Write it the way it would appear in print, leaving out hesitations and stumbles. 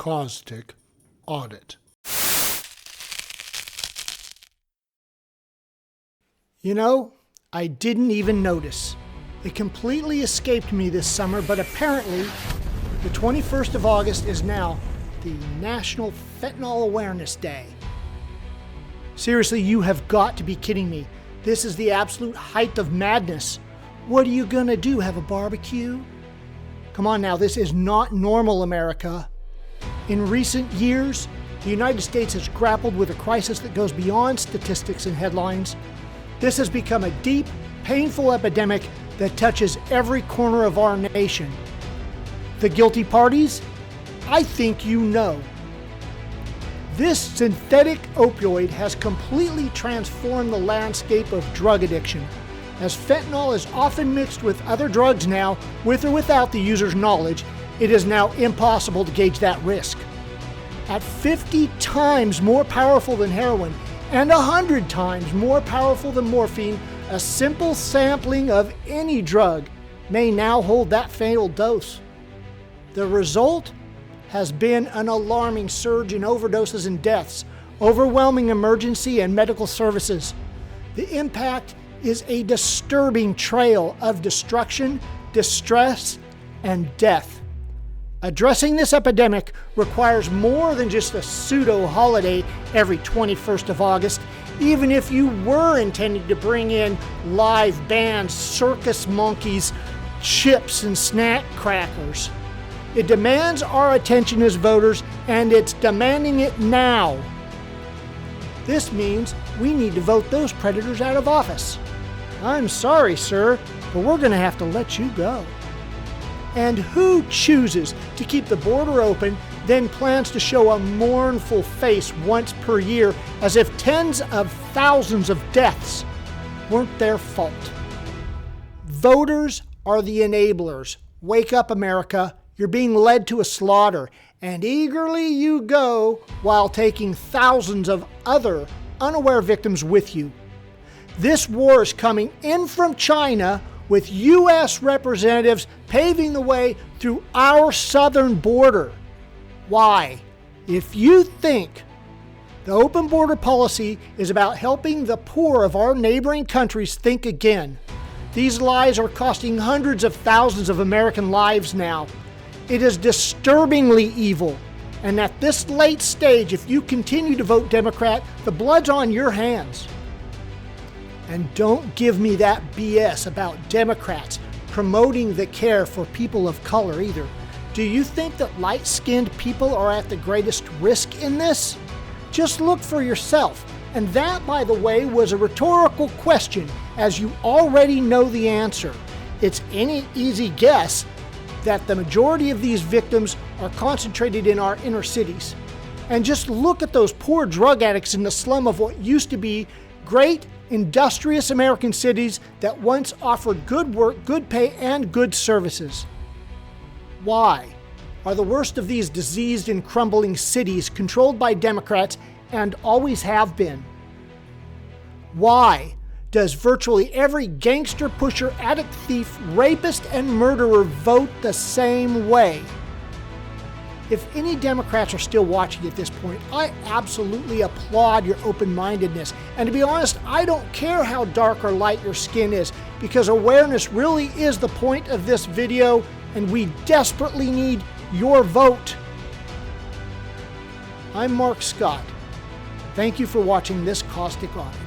Caustic Audit. You know, I didn't even notice. It completely escaped me this summer, but apparently the 21st of August is now the National Fentanyl Awareness Day. Seriously, you have got to be kidding me. This is the absolute height of madness. What are you gonna do, have a barbecue? Come on now, this is not normal, America. In recent years, the United States has grappled with a crisis that goes beyond statistics and headlines. This has become a deep, painful epidemic that touches every corner of our nation. The guilty parties? I think you know. This synthetic opioid has completely transformed the landscape of drug addiction, as fentanyl is often mixed with other drugs now, with or without the user's knowledge. It is now impossible to gauge that risk. At 50 times more powerful than heroin and 100 times more powerful than morphine, a simple sampling of any drug may now hold that fatal dose. The result has been an alarming surge in overdoses and deaths, overwhelming emergency and medical services. The impact is a disturbing trail of destruction, distress, and death. Addressing this epidemic requires more than just a pseudo-holiday every 21st of August, even if you were intending to bring in live bands, circus monkeys, chips, and snack crackers. It demands our attention as voters, and it's demanding it now. This means we need to vote those predators out of office. I'm sorry, sir, but we're going to have to let you go. And who chooses to keep the border open, then plans to show a mournful face once per year as if tens of thousands of deaths weren't their fault? Voters are the enablers. Wake up, America. You're being led to a slaughter, and eagerly you go while taking thousands of other unaware victims with you. This war is coming in from China, with U.S. representatives paving the way through our southern border. Why? If you think the open border policy is about helping the poor of our neighboring countries, think again. These lies are costing hundreds of thousands of American lives now. It is disturbingly evil, and at this late stage, if you continue to vote Democrat, the blood's on your hands. And don't give me that BS about Democrats promoting the care for people of color either. Do you think that light-skinned people are at the greatest risk in this? Just look for yourself. And that, by the way, was a rhetorical question, as you already know the answer. It's any easy guess that the majority of these victims are concentrated in our inner cities. And just look at those poor drug addicts in the slum of what used to be great, industrious American cities that once offered good work, good pay, and good services. Why are the worst of these diseased and crumbling cities controlled by Democrats and always have been? Why does virtually every gangster, pusher, addict, thief, rapist, and murderer vote the same way? If any Democrats are still watching at this point, I absolutely applaud your open-mindedness. And to be honest, I don't care how dark or light your skin is, because awareness really is the point of this video, and we desperately need your vote. I'm Mark Scott. Thank you for watching this Caustic Audit.